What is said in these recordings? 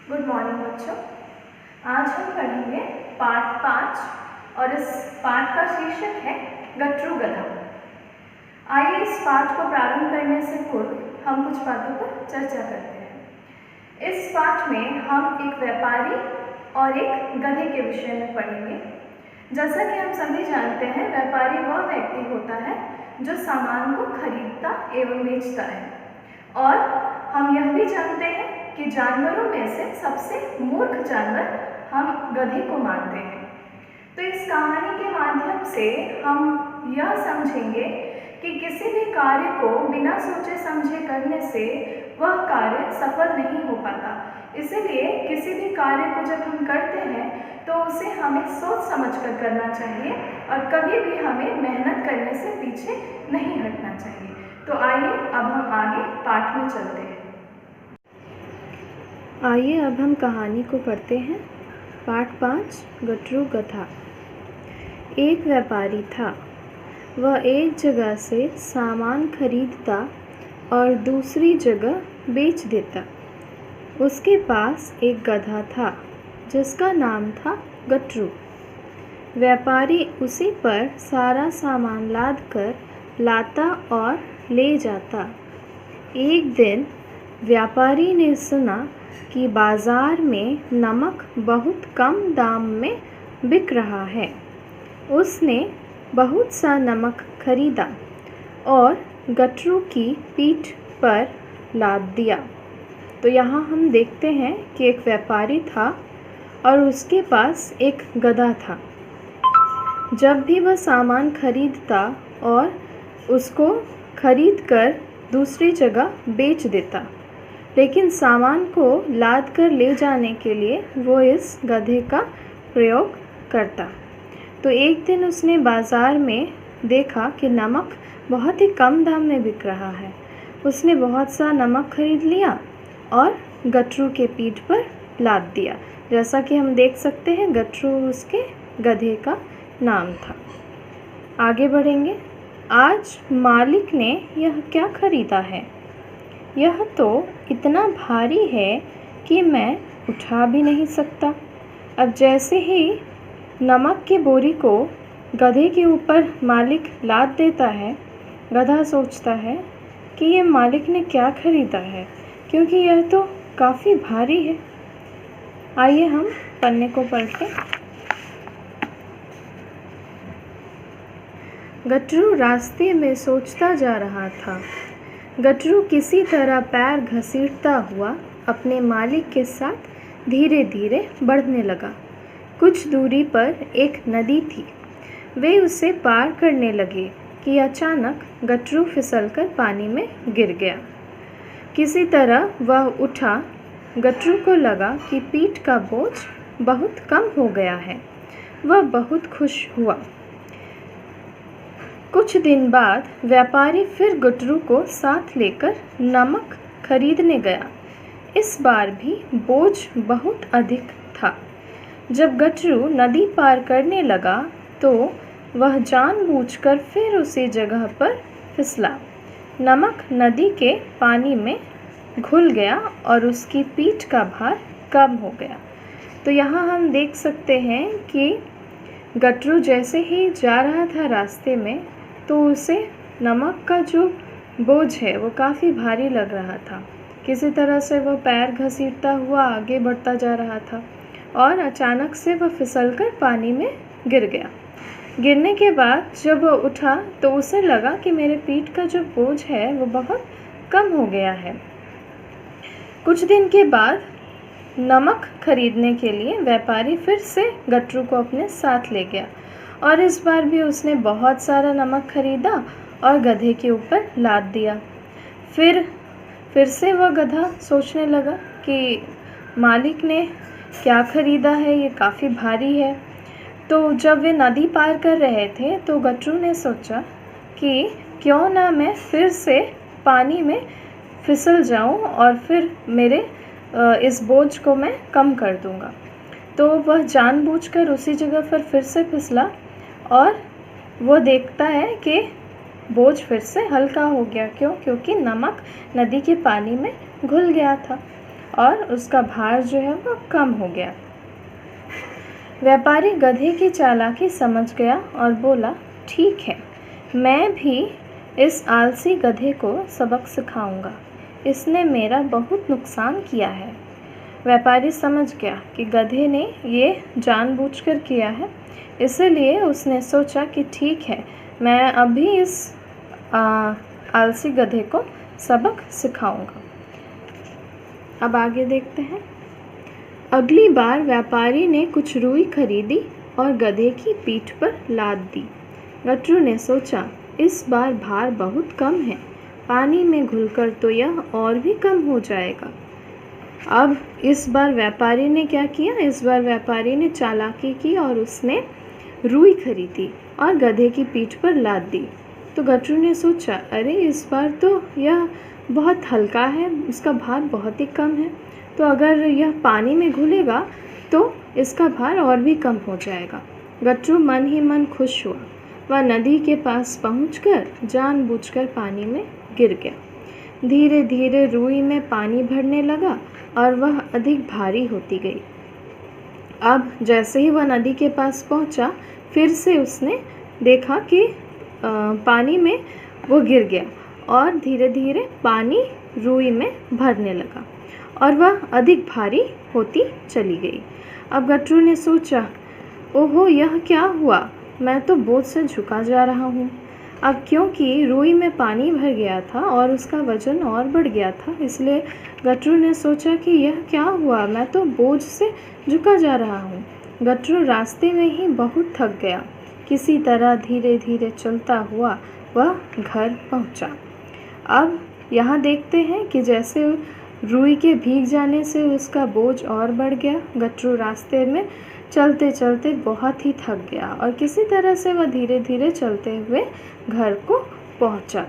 Good morning बच्चों। आज हम पढ़ेंगे पाठ 5 और इस पाठ का शीर्षक है गट्रू गधा। आइए इस पाठ को प्रारंभ करने से पूर्व हम कुछ बातों पर चर्चा करते हैं। इस पाठ में हम एक व्यापारी और एक गधे के विषय में पढ़ेंगे। जैसा कि हम सभी जानते हैं, व्यापारी वह व्यक्ति होता है जो सामान को खरीदता एवं बेचता है, और हम यह भी जानते हैं कि जानवरों में से सबसे मूर्ख जानवर हम गधे को मानते हैं। तो इस कहानी के माध्यम से हम यह समझेंगे कि किसी भी कार्य को बिना सोचे समझे करने से वह कार्य सफल नहीं हो पाता। इसीलिए किसी भी कार्य को जब हम करते हैं तो उसे हमें सोच समझकर करना चाहिए और कभी भी हमें मेहनत करने से पीछे नहीं हटना चाहिए। तो आइए अब हम आगे पाठ में चलते हैं। आइए अब हम कहानी को पढ़ते हैं। पाठ 5 गट्रू गधा। एक व्यापारी था। वह एक जगह से सामान खरीदता और दूसरी जगह बेच देता। उसके पास एक गधा था जिसका नाम था गट्रू। व्यापारी उसी पर सारा सामान लाद कर लाता और ले जाता। एक दिन व्यापारी ने सुना कि बाज़ार में नमक बहुत कम दाम में बिक रहा है। उसने बहुत सा नमक खरीदा और गट्रू की पीठ पर लाद दिया। तो यहाँ हम देखते हैं कि एक व्यापारी था और उसके पास एक गधा था। जब भी वह सामान खरीदता और उसको खरीद कर दूसरी जगह बेच देता, लेकिन सामान को लाद कर ले जाने के लिए वो इस गधे का प्रयोग करता। तो एक दिन उसने बाज़ार में देखा कि नमक बहुत ही कम दाम में बिक रहा है। उसने बहुत सा नमक खरीद लिया और गट्रू के पीठ पर लाद दिया। जैसा कि हम देख सकते हैं, गट्रू उसके गधे का नाम था। आगे बढ़ेंगे। आज मालिक ने यह क्या खरीदा है? यह तो इतना भारी है कि मैं उठा भी नहीं सकता। अब जैसे ही नमक की बोरी को गधे के ऊपर मालिक लाद देता है, गधा सोचता है कि ये मालिक ने क्या खरीदा है, क्योंकि यह तो काफ़ी भारी है। आइए हम पन्ने को पलटें। गट्रू रास्ते में सोचता जा रहा था। गट्रू किसी तरह पैर घसीटता हुआ अपने मालिक के साथ धीरे धीरे बढ़ने लगा। कुछ दूरी पर एक नदी थी। वे उसे पार करने लगे कि अचानक गट्रू फिसलकर पानी में गिर गया। किसी तरह वह उठा। गट्रू को लगा कि पीठ का बोझ बहुत कम हो गया है। वह बहुत खुश हुआ। कुछ दिन बाद व्यापारी फिर गट्रू को साथ लेकर नमक खरीदने गया। इस बार भी बोझ बहुत अधिक था। जब गट्रू नदी पार करने लगा तो वह जानबूझकर फिर उसी जगह पर फिसला। नमक नदी के पानी में घुल गया और उसकी पीठ का भार कम हो गया। तो यहाँ हम देख सकते हैं कि गट्रू जैसे ही जा रहा था रास्ते में, तो उसे नमक का जो बोझ है वो काफ़ी भारी लग रहा था। किसी तरह से वह पैर घसीटता हुआ आगे बढ़ता जा रहा था और अचानक से वह फिसलकर पानी में गिर गया। गिरने के बाद जब वह उठा तो उसे लगा कि मेरे पीठ का जो बोझ है वो बहुत कम हो गया है। कुछ दिन के बाद नमक खरीदने के लिए व्यापारी फिर से गट्रू को अपने साथ ले गया और इस बार भी उसने बहुत सारा नमक खरीदा और गधे के ऊपर लाद दिया। फिर से वह गधा सोचने लगा कि मालिक ने क्या खरीदा है, ये काफ़ी भारी है। तो जब वे नदी पार कर रहे थे तो गट्रू ने सोचा कि क्यों ना मैं फिर से पानी में फिसल जाऊं और फिर मेरे इस बोझ को मैं कम कर दूंगा। तो वह जानबूझकर उसी जगह पर फिर से फिसला और वो देखता है कि बोझ फिर से हल्का हो गया। क्योंकि नमक नदी के पानी में घुल गया था और उसका भार जो है वो कम हो गया। व्यापारी गधे की चालाकी समझ गया और बोला, ठीक है, मैं भी इस आलसी गधे को सबक सिखाऊंगा। इसने मेरा बहुत नुकसान किया है। व्यापारी समझ गया कि गधे ने ये जानबूझकर किया है, इसलिए उसने सोचा कि ठीक है, मैं अभी इस आलसी गधे को सबक सिखाऊंगा। अब आगे देखते हैं। अगली बार व्यापारी ने कुछ रुई खरीदी और गधे की पीठ पर लाद दी। गट्टू ने सोचा, इस बार भार बहुत कम है, पानी में घुलकर तो यह और भी कम हो जाएगा। अब इस बार व्यापारी ने क्या किया? इस बार व्यापारी ने चालाकी की और उसने रुई खरीदी और गधे की पीठ पर लाद दी। तो गट्टू ने सोचा, अरे इस बार तो यह बहुत हल्का है, इसका भार बहुत ही कम है, तो अगर यह पानी में घुलेगा तो इसका भार और भी कम हो जाएगा। गट्टू मन ही मन खुश हुआ। वह नदी के पास पहुंचकर जानबूझकर पानी में गिर गया। धीरे धीरे रुई में पानी भरने लगा और वह अधिक भारी होती गई। अब जैसे ही वह नदी के पास पहुंचा, फिर से उसने देखा कि पानी में वो गिर गया और धीरे धीरे पानी रुई में भरने लगा और वह अधिक भारी होती चली गई। अब गट्टू ने सोचा, ओहो, यह क्या हुआ? मैं तो बोझ से झुका जा रहा हूँ। अब क्योंकि रुई में पानी भर गया था और उसका वजन और बढ़ गया था, इसलिए गट्टू ने सोचा कि यह क्या हुआ, मैं तो बोझ से झुका जा रहा हूँ। गट्टू रास्ते में ही बहुत थक गया। किसी तरह धीरे धीरे चलता हुआ वह घर पहुँचा। अब यहाँ देखते हैं कि जैसे रुई के भीग जाने से उसका बोझ और बढ़ गया। गट्टू रास्ते में चलते चलते बहुत ही थक गया और किसी तरह से वह धीरे धीरे चलते हुए घर को पहुंचा।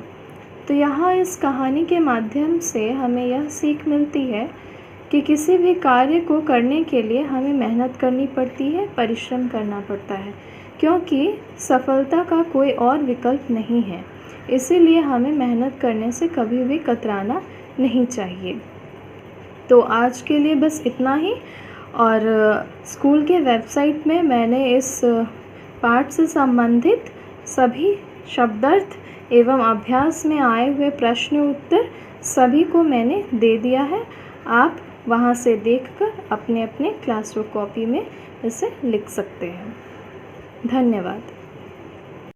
तो यहाँ इस कहानी के माध्यम से हमें यह सीख मिलती है कि किसी भी कार्य को करने के लिए हमें मेहनत करनी पड़ती है, परिश्रम करना पड़ता है, क्योंकि सफलता का कोई और विकल्प नहीं है। इसीलिए हमें मेहनत करने से कभी भी कतराना नहीं चाहिए। तो आज के लिए बस इतना ही। और स्कूल के वेबसाइट में मैंने इस पाठ से संबंधित सभी शब्दार्थ एवं अभ्यास में आए हुए प्रश्न उत्तर सभी को मैंने दे दिया है। आप वहाँ से देखकर अपने अपने क्लासवर्क कॉपी में इसे लिख सकते हैं। धन्यवाद।